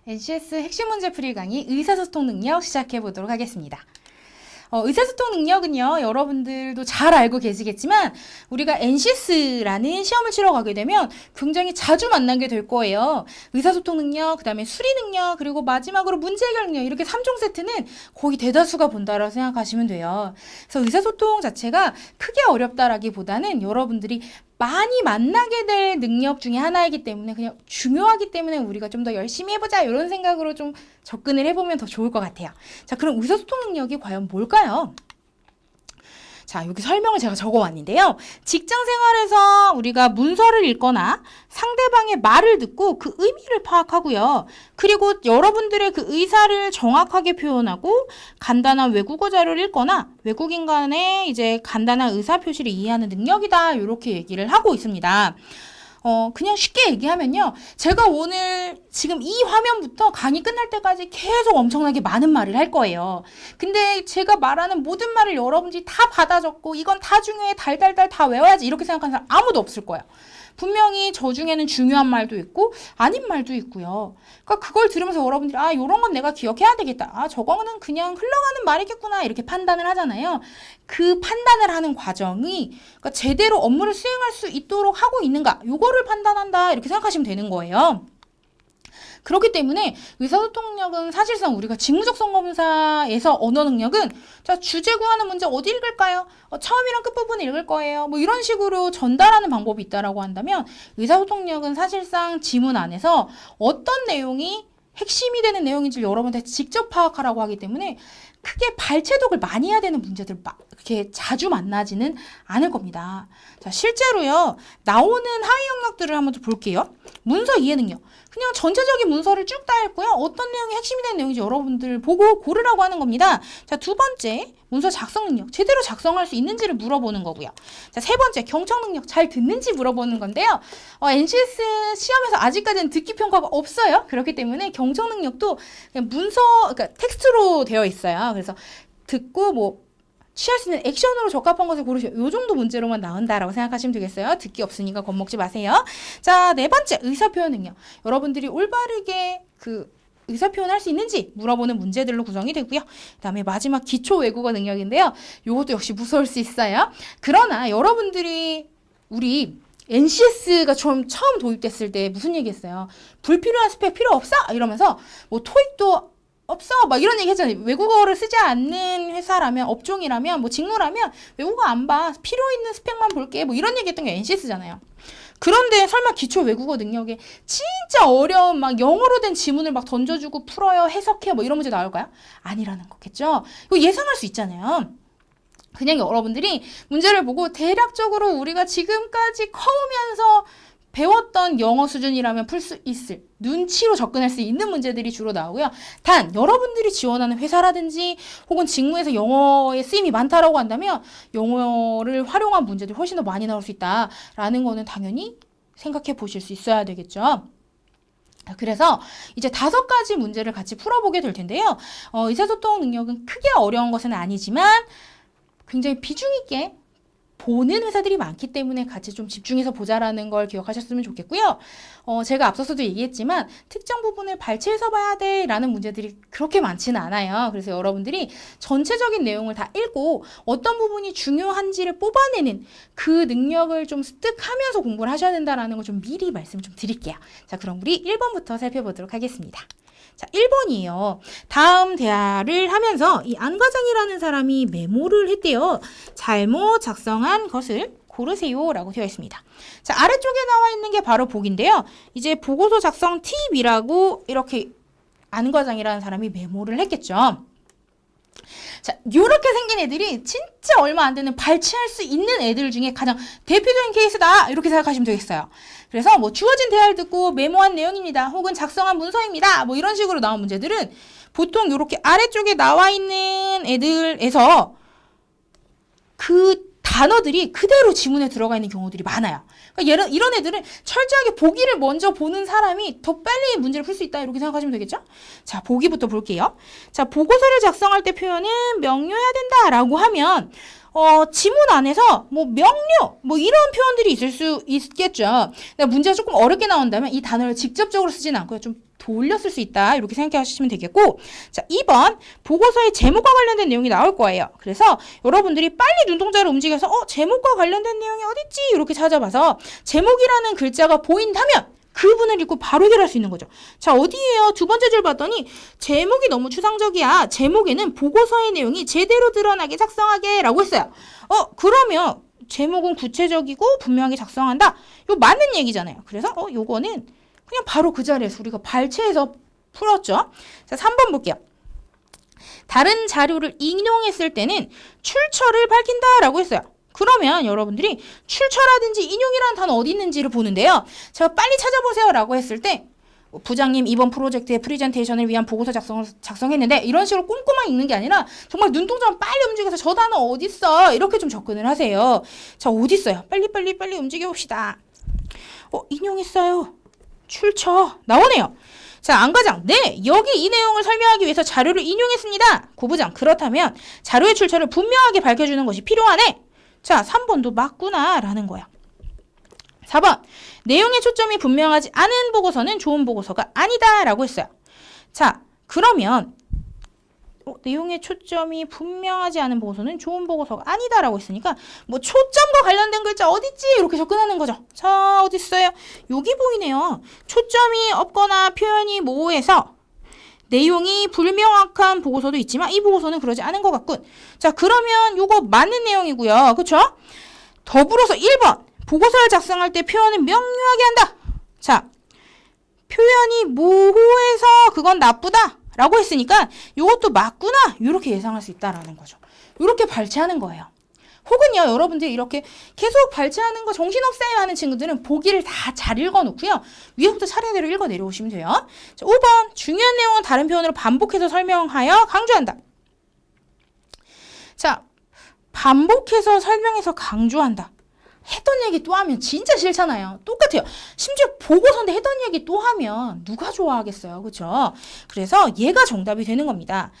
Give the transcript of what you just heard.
NCS 핵심 문제 풀이 강의 의사소통 능력 시작해 보도록 하겠습니다. 의사소통 능력은요, 여러분들도 잘 알고 계시겠지만 우리가 NCS라는 시험을 치러 가게 되면 굉장히 자주 만나게 될 거예요. 의사소통 능력, 그 다음에 수리 능력, 그리고 마지막으로 문제 해결 능력, 이렇게 3종 세트는 거의 대다수가 본다라고 생각하시면 돼요. 그래서 의사소통 자체가 크게 어렵다라기보다는 여러분들이 많이 만나게 될 능력 중에 하나이기 때문에 그냥 중요하기 때문에 우리가 좀 더 열심히 해보자, 이런 생각으로 좀 접근을 해보면 더 좋을 것 같아요. 자, 그럼 의사소통 능력이 과연 뭘까요? 자, 여기 설명을 제가 적어왔는데요. 직장 생활에서 우리가 문서를 읽거나 상대방의 말을 듣고 그 의미를 파악하고요. 그리고 여러분들의 그 의사를 정확하게 표현하고 간단한 외국어 자료를 읽거나 외국인 간의 이제 간단한 의사 표시를 이해하는 능력이다, 이렇게 얘기를 하고 있습니다. 그냥 쉽게 얘기하면요, 제가 오늘 지금 이 화면부터 강의 끝날 때까지 계속 엄청나게 많은 말을 할 거예요. 근데 제가 말하는 모든 말을 여러분들이 다 받아 적고 이건 다 중요해, 달달달 다 외워야지, 이렇게 생각하는 사람 아무도 없을 거예요. 분명히 저 중에는 중요한 말도 있고 아닌 말도 있고요. 그러니까 그걸 들으면서 여러분들이 요런 건 내가 기억해야 되겠다, 저거는 그냥 흘러가는 말이겠구나, 이렇게 판단을 하잖아요. 그 판단을 하는 과정이, 그러니까 제대로 업무를 수행할 수 있도록 하고 있는가, 요거를 판단한다, 이렇게 생각하시면 되는 거예요. 그렇기 때문에 의사소통 능력은 사실상 우리가 직무적성 검사에서 언어 능력은, 자, 주제 구하는 문제 어디 읽을까요? 처음이랑 끝부분 읽을 거예요. 뭐 이런 식으로 전달하는 방법이 있다라고 한다면, 의사소통 능력은 사실상 지문 안에서 어떤 내용이 핵심이 되는 내용인지 여러분한테 직접 파악하라고 하기 때문에 크게 발췌독을 많이 해야 되는 문제들 그렇게 자주 만나지는 않을 겁니다. 자, 실제로요, 나오는 하위 영역들을 한번 좀 볼게요. 문서 이해 능력. 그냥 전체적인 문서를 쭉 다 읽고요, 어떤 내용이 핵심이 되는 내용인지 여러분들 보고 고르라고 하는 겁니다. 자, 두 번째, 문서 작성 능력. 제대로 작성할 수 있는지를 물어보는 거고요. 자, 세 번째, 경청 능력. 잘 듣는지 물어보는 건데요. NCS 시험에서 아직까지는 듣기 평가가 없어요. 그렇기 때문에 경청 능력도 그냥 문서, 그러니까 텍스트로 되어 있어요. 그래서 듣고 뭐 취할 수 있는 액션으로 적합한 것을 고르시오. 요 정도 문제로만 나온다라고 생각하시면 되겠어요. 듣기 없으니까 겁먹지 마세요. 자, 네 번째, 의사표현 능력. 여러분들이 올바르게 그 의사표현 할 수 있는지 물어보는 문제들로 구성이 되고요. 그 다음에 마지막 기초 외국어 능력인데요. 요것도 역시 무서울 수 있어요. 그러나 여러분들이 우리 NCS가 처음 도입됐을 때 무슨 얘기 했어요? 불필요한 스펙 필요 없어? 이러면서 뭐 토익도 없어, 막 이런 얘기 했잖아요. 외국어를 쓰지 않는 회사라면, 업종이라면, 뭐 직무라면 외국어 안 봐, 필요 있는 스펙만 볼게, 뭐 이런 얘기 했던 게 NCS잖아요. 그런데 설마 기초 외국어 능력에 진짜 어려운 막 영어로 된 지문을 막 던져주고 풀어요, 해석해요, 뭐 이런 문제 나올까요? 아니라는 거겠죠. 이거 예상할 수 있잖아요. 그냥 여러분들이 문제를 보고 대략적으로 우리가 지금까지 커오면서 배웠던 영어 수준이라면 풀 수 있을, 눈치로 접근할 수 있는 문제들이 주로 나오고요. 단, 여러분들이 지원하는 회사라든지 혹은 직무에서 영어의 쓰임이 많다라고 한다면 영어를 활용한 문제들이 훨씬 더 많이 나올 수 있다라는 거는 당연히 생각해 보실 수 있어야 되겠죠. 그래서 이제 5가지 문제를 같이 풀어보게 될 텐데요. 의사소통 능력은 크게 어려운 것은 아니지만 굉장히 비중 있게 보는 회사들이 많기 때문에 같이 좀 집중해서 보자라는 걸 기억하셨으면 좋겠고요. 제가 앞서서도 얘기했지만 특정 부분을 발췌해서 봐야 돼 라는 문제들이 그렇게 많지는 않아요. 그래서 여러분들이 전체적인 내용을 다 읽고 어떤 부분이 중요한지를 뽑아내는 그 능력을 좀 습득하면서 공부를 하셔야 된다는 걸 좀 미리 말씀을 좀 드릴게요. 자, 그럼 우리 1번부터 살펴보도록 하겠습니다. 자, 1번이에요. 다음 대화를 하면서 이 안 과장이라는 사람이 메모를 했대요. 잘못 작성한 것을 고르세요 라고 되어 있습니다. 자, 아래쪽에 나와 있는 게 바로 보기인데요. 이제 보고서 작성 팁이라고 이렇게 안 과장이라는 사람이 메모를 했겠죠. 자, 요렇게 생긴 애들이 진짜 얼마 안 되는 발췌할 수 있는 애들 중에 가장 대표적인 케이스다, 이렇게 생각하시면 되겠어요. 그래서 뭐 주어진 대화를 듣고 메모한 내용입니다, 혹은 작성한 문서입니다, 뭐 이런 식으로 나온 문제들은 보통 요렇게 아래쪽에 나와 있는 애들에서 그 단어들이 그대로 지문에 들어가 있는 경우들이 많아요. 그러니까 이런 애들은 철저하게 보기를 먼저 보는 사람이 더 빨리 문제를 풀 수 있다, 이렇게 생각하시면 되겠죠? 자, 보기부터 볼게요. 자, 보고서를 작성할 때 표현은 명료해야 된다라고 하면 지문 안에서 뭐 명료, 뭐 이런 표현들이 있을 수 있겠죠. 문제가 조금 어렵게 나온다면 이 단어를 직접적으로 쓰지는 않고요. 좀 돌렸을 수 있다. 이렇게 생각하시면 되겠고, 자, 2번 보고서의 제목과 관련된 내용이 나올 거예요. 그래서 여러분들이 빨리 눈동자를 움직여서 제목과 관련된 내용이 어딨지? 이렇게 찾아봐서 제목이라는 글자가 보인다면 그 부분을 읽고 바로 해결할 수 있는 거죠. 자, 어디에요? 두 번째 줄 봤더니 제목이 너무 추상적이야. 제목에는 보고서의 내용이 제대로 드러나게 작성하게 라고 했어요. 그러면 제목은 구체적이고 분명하게 작성한다. 이거 맞는 얘기잖아요. 그래서 요거는 그냥 바로 그 자리에서 우리가 발췌해서 풀었죠. 자, 3번 볼게요. 다른 자료를 인용했을 때는 출처를 밝힌다라고 했어요. 그러면 여러분들이 출처라든지 인용이라는 단어 어디 있는지를 보는데요. 제가 빨리 찾아보세요 라고 했을 때 부장님 이번 프로젝트의 프리젠테이션을 위한 보고서 작성했는데 이런 식으로 꼼꼼하게 읽는 게 아니라 정말 눈동자만 빨리 움직여서 저 단어 어딨어 이렇게 좀 접근을 하세요. 자, 어딨어요? 빨리 움직여 봅시다. 인용했어요. 출처 나오네요. 자, 안과장, 네, 여기 이 내용을 설명하기 위해서 자료를 인용했습니다. 고부장, 그렇다면 자료의 출처를 분명하게 밝혀주는 것이 필요하네. 자, 3번도 맞구나 라는 거야. 4번, 내용의 초점이 분명하지 않은 보고서는 좋은 보고서가 아니다 라고 했어요. 자, 그러면 내용의 초점이 분명하지 않은 보고서는 좋은 보고서가 아니다 라고 했으니까 뭐 초점과 관련된 글자 어딨지? 이렇게 접근하는 거죠. 자, 어딨어요? 여기 보이네요. 초점이 없거나 표현이 모호해서 내용이 불명확한 보고서도 있지만 이 보고서는 그러지 않은 것 같군. 자, 그러면 요거 맞는 내용이고요. 그쵸? 더불어서 1번 보고서를 작성할 때 표현을 명료하게 한다. 자, 표현이 모호해서 그건 나쁘다 라고 했으니까 요것도 맞구나 이렇게 예상할 수 있다라는 거죠. 이렇게 발췌하는 거예요. 혹은요, 여러분들이 이렇게 계속 발췌하는 거 정신없어요 하는 친구들은 보기를 다 잘 읽어놓고요. 위에부터 차례대로 읽어 내려오시면 돼요. 자, 5번 중요한 내용은 다른 표현으로 반복해서 설명하여 강조한다. 자, 반복해서 설명해서 강조한다. 했던 얘기 또 하면 진짜 싫잖아요. 똑같아요. 심지어 보고서인데 했던 얘기 또 하면 누가 좋아하겠어요. 그렇죠? 그래서 얘가 정답이 되는 겁니다.